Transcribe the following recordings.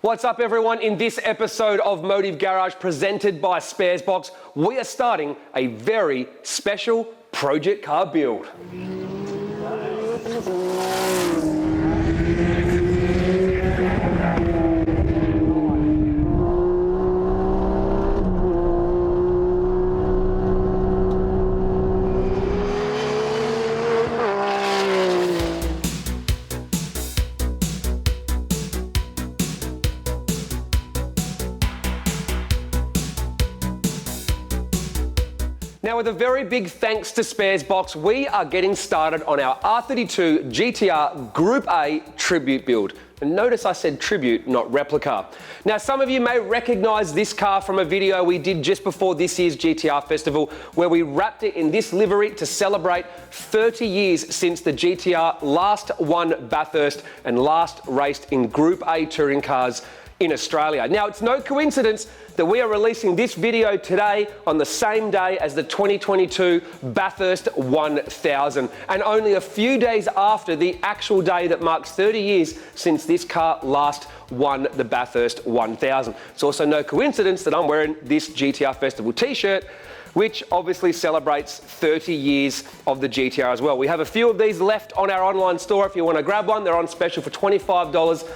What's up everyone? In this episode of Motive Garage presented by Sparesbox, we are starting a very special project car build. Now, with a very big thanks to Sparesbox, we are getting started on our R32 GTR Group A tribute build. And notice I said tribute, not replica. Now, some of you may recognize this car from a video we did just before this year's GTR Festival, where we wrapped it in this livery to celebrate 30 years since the GTR last won Bathurst and last raced in Group A touring cars in Australia. Now, it's no coincidence that we are releasing this video today on the same day as the 2022 Bathurst 1000, and only a few days after the actual day that marks 30 years since this car last won the Bathurst 1000. It's also no coincidence that I'm wearing this GTR Festival t-shirt, which obviously celebrates 30 years of the GTR as well. We have a few of these left on our online store. If you want to grab one, they're on special for $25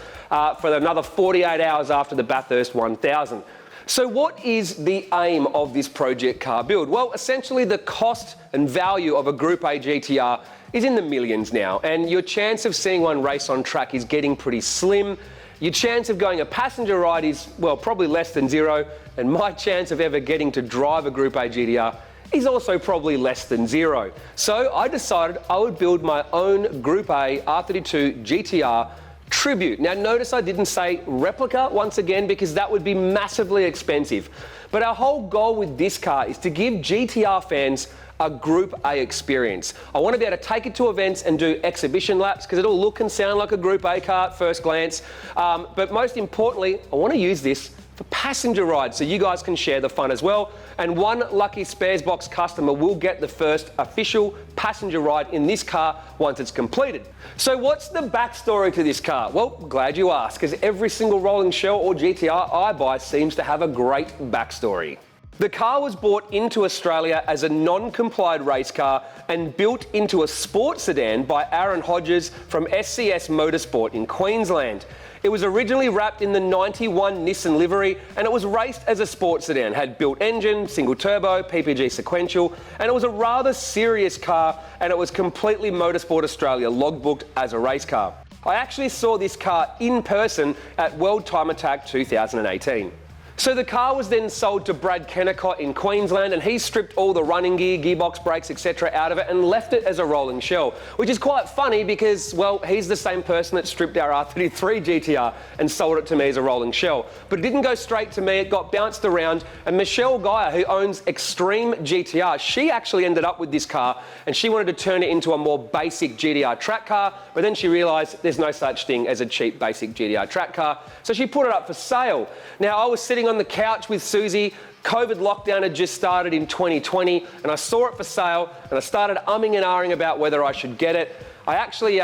for another 48 hours after the Bathurst 1000. So what is the aim of this project car build? Well, essentially the cost and value of a Group A GTR is in the millions now, and your chance of seeing one race on track is getting pretty slim. Your chance of going a passenger ride is, well, probably less than zero, and my chance of ever getting to drive a Group A GTR is also probably less than zero. So I decided I would build my own Group A R32 GTR tribute. Now notice I didn't say replica once again, because that would be massively expensive. But our whole goal with this car is to give GTR fans a Group A experience. I want to be able to take it to events and do exhibition laps, because it'll look and sound like a Group A car at first glance. But most importantly, I want to use this for passenger rides so you guys can share the fun as well. And one lucky Sparesbox customer will get the first official passenger ride in this car once it's completed. So what's the backstory to this car? Well, glad you asked, because every single rolling shell or GTR I buy seems to have a great backstory. The car was brought into Australia as a non-complied race car and built into a sports sedan by Aaron Hodges from SCS Motorsport in Queensland. It was originally wrapped in the 91 Nissan livery, and it was raced as a sports sedan, had built engine, single turbo, PPG sequential, and it was a rather serious car, and it was completely Motorsport Australia logbooked as a race car. I actually saw this car in person at World Time Attack 2018. So the car was then sold to Brad Kennecott in Queensland, and he stripped all the running gear, gearbox, brakes, etc. out of it and left it as a rolling shell, which is quite funny because, well, he's the same person that stripped our R33 GTR and sold it to me as a rolling shell. But it didn't go straight to me, it got bounced around, and Michelle Geyer, who owns Extreme GTR, she actually ended up with this car and she wanted to turn it into a more basic GTR track car, but then she realised there's no such thing as a cheap basic GTR track car, so she put it up for sale. Now, I was sitting on the couch with Susie. COVID lockdown had just started in 2020, and I saw it for sale, and I started umming and ahhing about whether I should get it. I actually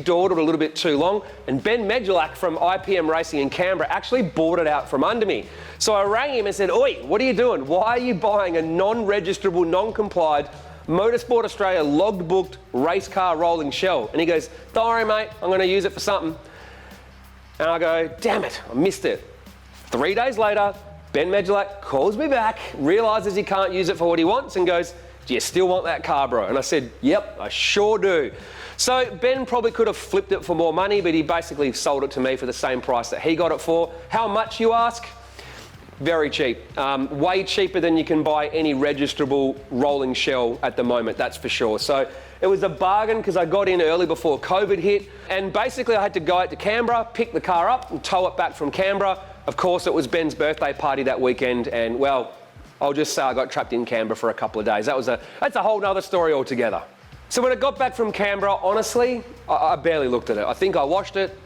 dawdled a little bit too long, and Ben Medulak from IPM Racing in Canberra actually bought it out from under me. So I rang him and said, "Oi, what are you doing? Why are you buying a non-registrable, non-complied Motorsport Australia log-booked race car rolling shell?" And he goes, "Don't worry, mate, I'm going to use it for something." And I go, "Damn it, I missed it." 3 days later, Ben Medulak calls me back, realises he can't use it for what he wants, and goes, "Do you still want that car, bro?" And I said, "Yep, I sure do." So Ben probably could have flipped it for more money, but he basically sold it to me for the same price that he got it for. How much, you ask? Very cheap. Way cheaper than you can buy any registrable rolling shell at the moment, that's for sure. So it was a bargain because I got in early before COVID hit, and basically I had to go out to Canberra, pick the car up and tow it back from Canberra. Of course, it was Ben's birthday party that weekend, and well, I'll just say I got trapped in Canberra for a couple of days. That's a whole nother story altogether. So when I got back from Canberra, honestly, I barely looked at it. I think I washed it,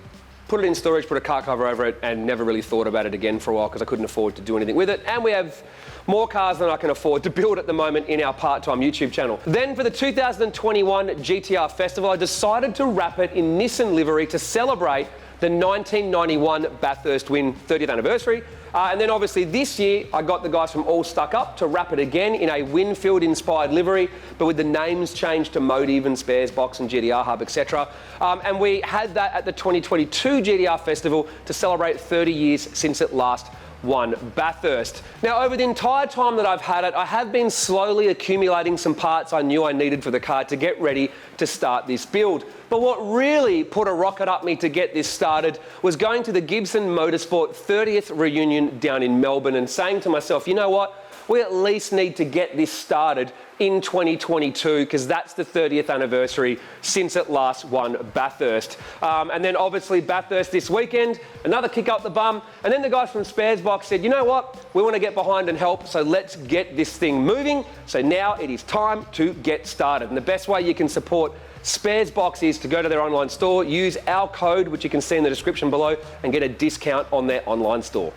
put it in storage, put a car cover over it, and never really thought about it again for a while because I couldn't afford to do anything with it. And we have more cars than I can afford to build at the moment in our part-time YouTube channel. Then for the 2021 GTR Festival, I decided to wrap it in Nissan livery to celebrate the 1991 Bathurst win 30th anniversary. And then obviously this year, I got the guys from All Stuck Up to wrap it again in a Winfield-inspired livery, but with the names changed to Motive and Sparesbox and GTR Hub, etc. And we had that at the 2022 GTR Festival to celebrate 30 years since it last won Bathurst. Now, over the entire time that I've had it, I have been slowly accumulating some parts I knew I needed for the car to get ready to start this build. But what really put a rocket up me to get this started was going to the Gibson Motorsport 30th reunion down in Melbourne and saying to myself, you know what? We at least need to get this started in 2022 because that's the 30th anniversary since it last won Bathurst. And then obviously Bathurst this weekend, another kick up the bum. And then the guys from Sparesbox said, you know what? We want to get behind and help, so let's get this thing moving. So now it is time to get started. And the best way you can support Sparesbox is to go to their online store, use our code, which you can see in the description below, and get a discount on their online store.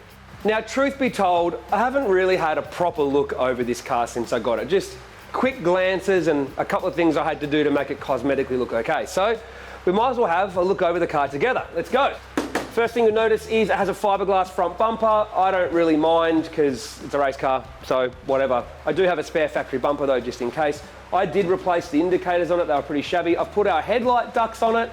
Now, truth be told, I haven't really had a proper look over this car since I got it. Just quick glances and a couple of things I had to do to make it cosmetically look okay. So we might as well have a look over the car together. Let's go. First thing you'll notice is it has a fiberglass front bumper. I don't really mind because it's a race car, so whatever. I do have a spare factory bumper though, just in case. I did replace the indicators on it, they were pretty shabby. I've put our headlight ducts on it.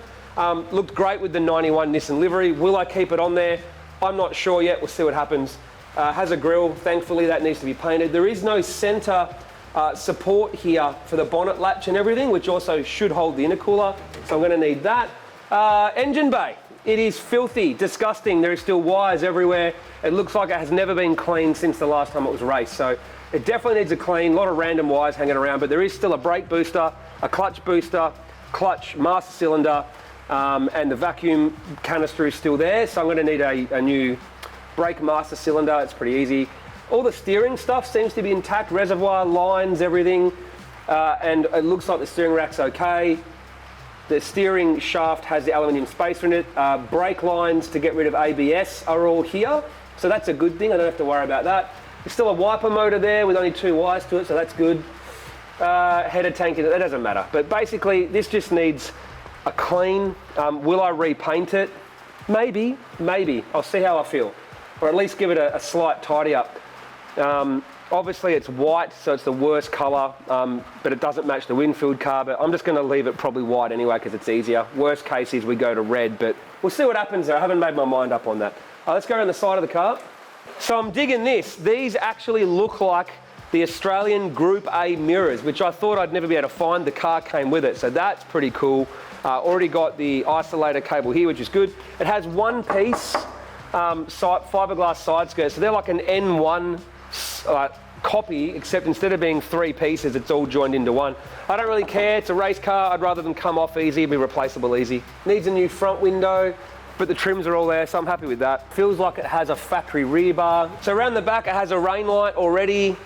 Looked great with the 91 Nissan livery. Will I keep it on there? I'm not sure yet, we'll see what happens. Has a grille, thankfully that needs to be painted. There is no center support here for the bonnet latch and everything, which also should hold the intercooler, so I'm gonna need that. Engine bay, it is filthy, disgusting. There is still wires everywhere. It looks like it has never been cleaned since the last time it was raced, so it definitely needs a clean. A lot of random wires hanging around, but there is still a brake booster, a clutch booster, clutch master cylinder, and the vacuum canister is still there, so I'm going to need a new brake master cylinder. It's pretty easy. All the steering stuff seems to be intact, reservoir lines, everything, and it looks like the steering rack's okay. The steering shaft has the aluminium spacer in it. Brake lines to get rid of ABS are all here, so that's a good thing. I don't have to worry about that. There's still a wiper motor there with only 2 wires to it, so that's good. Header tank, that doesn't matter. But basically, this just needs a clean. Will I repaint it? Maybe. I'll see how I feel. Or at least give it a slight tidy up. Obviously it's white, so it's the worst color, but it doesn't match the Winfield car, but I'm just gonna leave it probably white anyway because it's easier. Worst case is we go to red, but we'll see what happens there. I haven't made my mind up on that. Let's go around the side of the car. So I'm digging this. These actually look like the Australian Group A mirrors, which I thought I'd never be able to find. The car came with it, so that's pretty cool. Already got the isolator cable here, which is good. It has one piece fiberglass side skirts, so they're like an N1 copy, except instead of being 3 pieces, it's all joined into one. I don't really care, it's a race car. I'd rather them come off easy, be replaceable easy. Needs a new front window, but the trims are all there, so I'm happy with that. Feels like it has a factory rear bar. So around the back, it has a rain light already.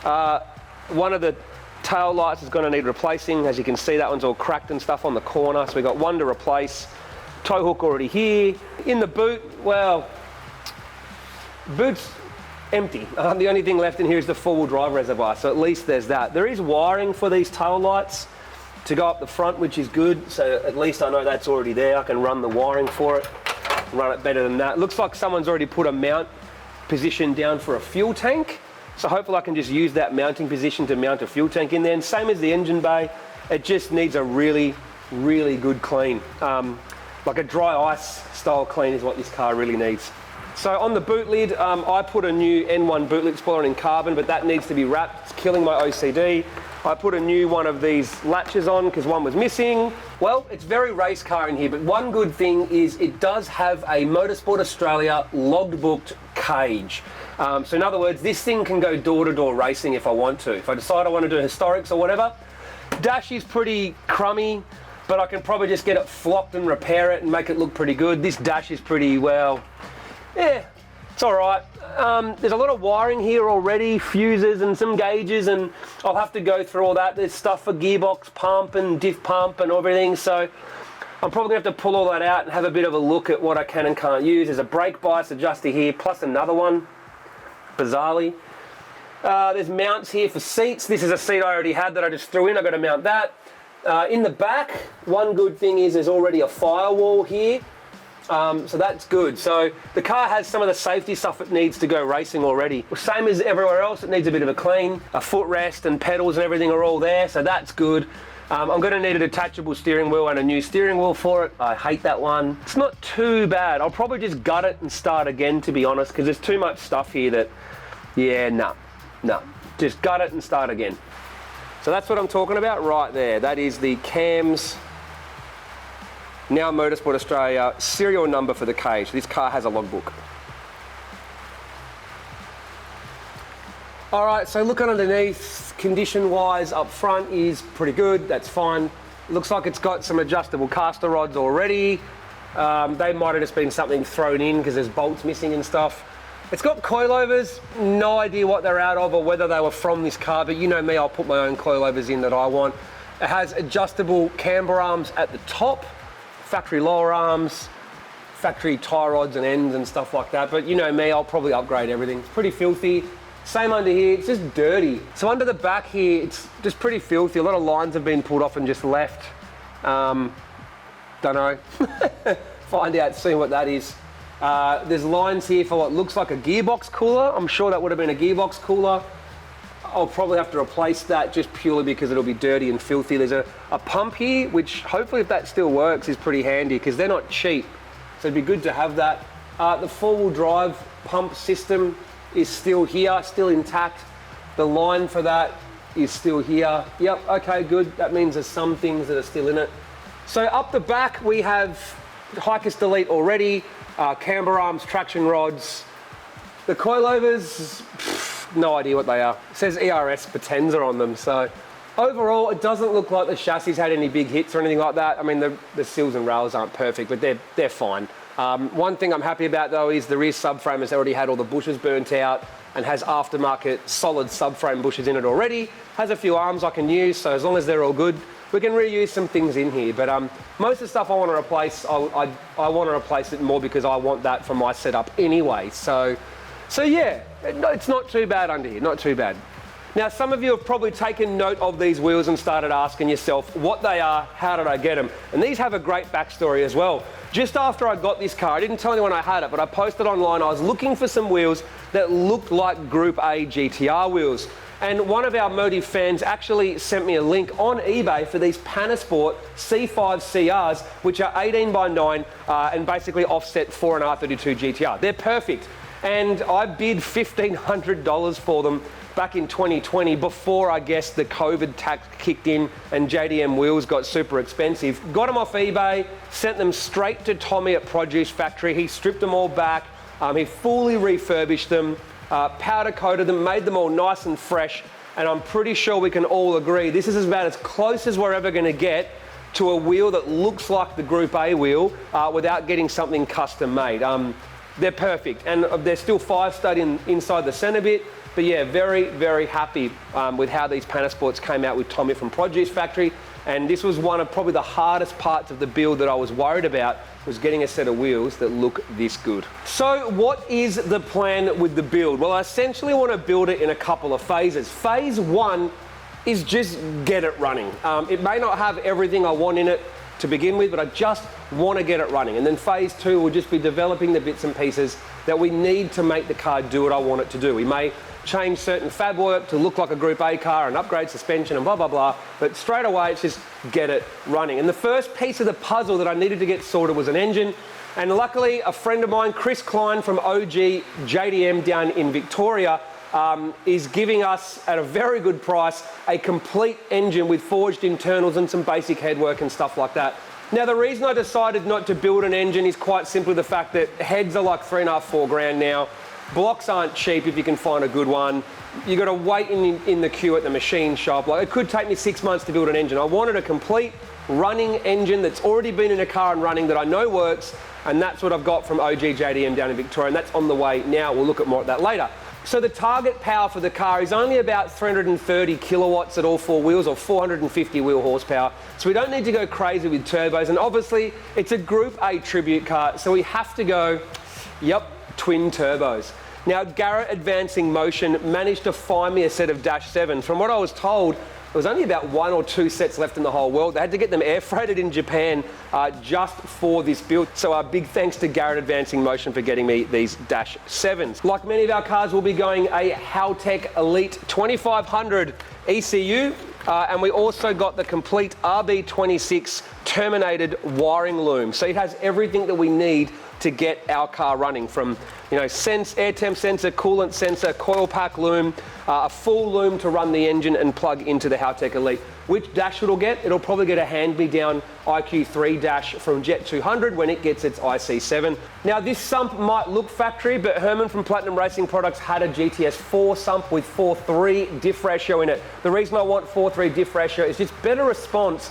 One of the tail lights is going to need replacing. As you can see, that one's all cracked and stuff on the corner, so we've got one to replace. Tow hook already here. In the boot, well, boot's empty. The only thing left in here is the 4-wheel drive reservoir, so at least there's that. There is wiring for these tail lights to go up the front, which is good, so at least I know that's already there. I can run the wiring for it, run it better than that. Looks like someone's already put a mount position down for a fuel tank, so hopefully I can just use that mounting position to mount a fuel tank in there. And same as the engine bay, it just needs a really good clean. Like a dry ice style clean is what this car really needs. So on the boot lid, I put a new N1 boot lid spoiler in carbon, but that needs to be wrapped. It's killing my OCD. I put a new one of these latches on because one was missing. Well, it's very race car in here, but one good thing is it does have a Motorsport Australia logbooked cage. So in other words, this thing can go door-to-door racing if I want to. If I decide I want to do historics or whatever. Dash is pretty crummy, but I can probably just get it flocked and repair it and make it look pretty good. This dash is pretty, well, yeah, it's all right. There's a lot of wiring here already, fuses and some gauges, and I'll have to go through all that. There's stuff for gearbox pump and diff pump and everything, so I'm probably gonna have to pull all that out and have a bit of a look at what I can and can't use. There's a brake bias adjuster here, plus another one, bizarrely. There's mounts here for seats. This is a seat I already had that I just threw in. I've got to mount that. In the back, one good thing is there's already a firewall here. So that's good. So the car has some of the safety stuff that needs to go racing already. Same as everywhere else, it needs a bit of a clean. A footrest and pedals and everything are all there, so that's good. I'm going to need a detachable steering wheel and a new steering wheel for it. I hate that one. It's not too bad. I'll probably just gut it and start again, to be honest, because there's too much stuff here that, yeah, no. Just gut it and start again. So that's what I'm talking about right there. That is the CAMS, now Motorsport Australia, serial number for the cage. This car has a logbook. All right, so looking underneath, condition-wise, up front is pretty good. That's fine. Looks like it's got some adjustable caster rods already. They might have just been something thrown in because there's bolts missing and stuff. It's got coilovers. No idea what they're out of or whether they were from this car, but you know me, I'll put my own coilovers in that I want. It has adjustable camber arms at the top, factory lower arms, factory tie rods and ends and stuff like that. But you know me, I'll probably upgrade everything. It's pretty filthy. Same under here, it's just dirty. So under the back here, it's just pretty filthy. A lot of lines have been pulled off and just left. Don't know. Find out soon what that is. There's lines here for what looks like a gearbox cooler. I'm sure that would have been a gearbox cooler. I'll probably have to replace that just purely because it'll be dirty and filthy. There's a pump here, which hopefully if that still works is pretty handy because they're not cheap. So it'd be good to have that. The four-wheel drive pump system is still here, still intact. The line for that is still here. Yep, okay, good. That means there's some things that are still in it. So up the back, we have Hiker's Delete already, camber arms, traction rods. The coilovers, no idea what they are. It says ERS Potenza on them, so overall, it doesn't look like the chassis had any big hits or anything like that. I mean, the seals and rails aren't perfect, but they're fine. One thing I'm happy about though is the rear subframe has already had all the bushes burnt out and has aftermarket solid subframe bushes in it already. Has a few arms I can use, so as long as they're all good, we can reuse some things in here. But most of the stuff I want to replace, I want to replace it more because I want that for my setup anyway. So yeah, it's not too bad under here, not too bad. Now, some of you have probably taken note of these wheels and started asking yourself what they are, how did I get them? And these have a great backstory as well. Just after I got this car, I didn't tell anyone I had it, but I posted online, I was looking for some wheels that looked like Group A GTR wheels. And one of our Motive fans actually sent me a link on eBay for these Panasport C5 CRs, which are 18 by 9 and basically offset for an R32 GTR. They're perfect. And I bid $1,500 for them back in 2020 before, I guess, the COVID tax kicked in and JDM wheels got super expensive. Got them off eBay, sent them straight to Tommy at Produce Factory. He stripped them all back. He fully refurbished them, powder coated them, made them all nice and fresh. And I'm pretty sure we can all agree this is about as close as we're ever going to get to a wheel that looks like the Group A wheel without getting something custom made. They're perfect, and they're still 5-stud inside the centre bit. But yeah, very, very happy with how these Panasports came out with Tommy from Produce Factory. And this was one of probably the hardest parts of the build that I was worried about, was getting a set of wheels that look this good. So what is the plan with the build? Well, I essentially want to build it in a couple of phases. Phase 1 is just get it running. It may not have everything I want in it to begin with, but I just want to get it running. And then phase 2 will just be developing the bits and pieces that we need to make the car do what I want it to do. We may change certain fab work to look like a Group A car and upgrade suspension and blah, blah, blah. But straight away, it's just get it running. And the first piece of the puzzle that I needed to get sorted was an engine. And luckily, a friend of mine, Chris Klein from OG JDM down in Victoria, is giving us, at a very good price, a complete engine with forged internals and some basic headwork and stuff like that. Now, the reason I decided not to build an engine is quite simply the fact that heads are like $3.5–4 grand now. Blocks aren't cheap if you can find a good one. You got to wait in the queue at the machine shop. Like, it could take me 6 months to build an engine. I wanted a complete running engine that's already been in a car and running that I know works, and that's what I've got from OG JDM down in Victoria, and that's on the way now. We'll look at more at that later. So the target power for the car is only about 330 kilowatts at all 4 wheels, or 450 wheel horsepower. So we don't need to go crazy with turbos. And obviously it's a Group A tribute car, so we have to go, yep, twin turbos. Now, Garrett Advancing Motion managed to find me a set of Dash 7s. From what I was told, There was only about 1 or 2 sets left in the whole world. They had to get them air freighted in Japan just for this build. So a big thanks to Garrett Advancing Motion for getting me these Dash 7s. Like many of our cars, we'll be going a Haltech Elite 2500 ECU. And we also got the complete RB26 terminated wiring loom. So it has everything that we need to get our car running, from air temp sensor, coolant sensor, coil pack loom, a full loom to run the engine and plug into the Haltech Elite. Which dash it'll get? It'll probably get a hand-me-down IQ3 dash from Jet 200 when it gets its IC7. Now this sump might look factory, but Herman from Platinum Racing Products had a GTS 4 sump with 4.3 diff ratio in it. The reason I want 4.3 diff ratio is just better response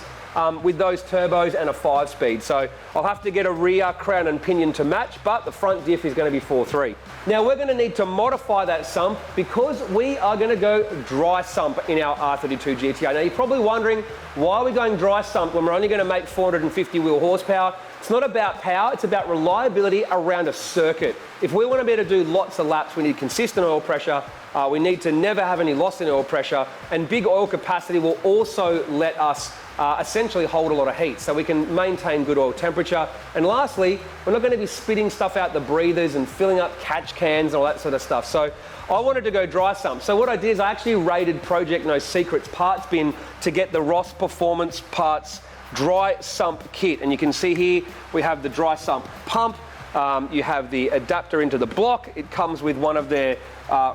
with those turbos and a 5-speed. So I'll have to get a rear crown and pinion to match, but the front diff is going to be 4.3. Now we're going to need to modify that sump because we are going to go dry sump in our R32 GTR. Now you're probably wondering, why are we going dry sump when we're only going to make 450 wheel horsepower? It's not about power, it's about reliability around a circuit. If we want to be able to do lots of laps, we need consistent oil pressure. We need to never have any loss in oil pressure, and big oil capacity will also let us essentially hold a lot of heat, so we can maintain good oil temperature. And lastly, we're not going to be spitting stuff out the breathers and filling up catch cans and all that sort of stuff. So I wanted to go dry sump. So what I did is I actually raided Project No Secret's parts bin to get the Ross Performance Parts dry sump kit. And you can see here we have the dry sump pump. You have the adapter into the block. It comes with one of their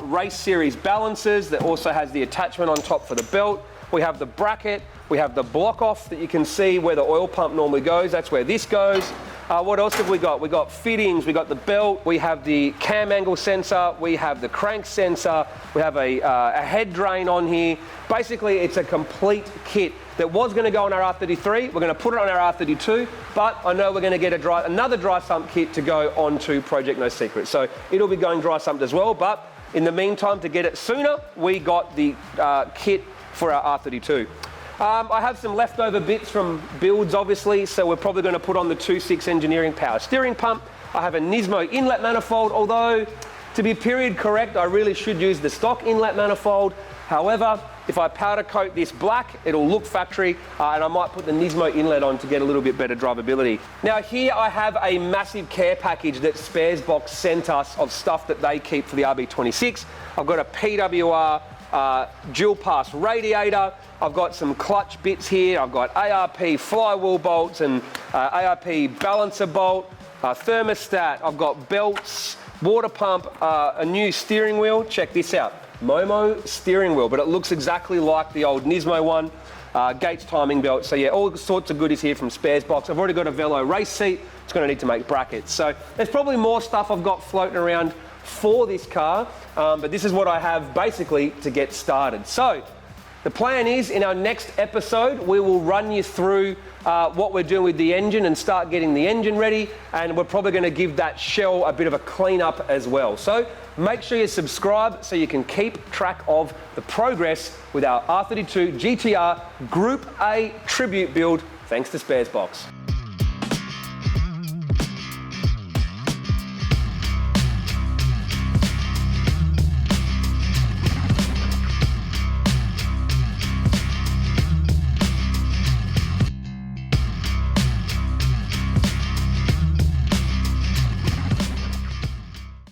race series balancers that also has the attachment on top for the belt. We have the bracket. We have the block off that you can see where the oil pump normally goes. That's where this goes. What else have we got? We got fittings, we got the belt, we have the cam angle sensor, we have the crank sensor, we have a head drain on here. Basically, it's a complete kit that was going to go on our R33. We're going to put it on our R32, but I know we're going to get another dry sump kit to go onto Project No Secret. So it'll be going dry sumped as well, but in the meantime, to get it sooner, we got the kit for our R32. I have some leftover bits from builds, obviously, so we're probably going to put on the 2.6 engineering power steering pump. I have a Nismo inlet manifold, although to be period correct, I really should use the stock inlet manifold. However, if I powder coat this black, it'll look factory, and I might put the Nismo inlet on to get a little bit better drivability. Now here I have a massive care package that Sparesbox sent us of stuff that they keep for the RB26. I've got a PWR dual pass radiator. I've got some clutch bits here. I've got ARP flywheel bolts and ARP balancer bolt, thermostat. I've got belts, water pump, a new steering wheel. Check this out. Momo steering wheel, but it looks exactly like the old Nismo one. Gates timing belt. So yeah, all sorts of goodies here from Sparesbox. I've already got a Velo race seat. It's going to need to make brackets. So there's probably more stuff I've got floating around for this car, but this is what I have basically to get started. So the plan is, in our next episode, we will run you through what we're doing with the engine and start getting the engine ready, and we're probably going to give that shell a bit of a clean up as well. So make sure you subscribe so you can keep track of the progress with our R32 GTR Group A tribute build, thanks to Sparesbox.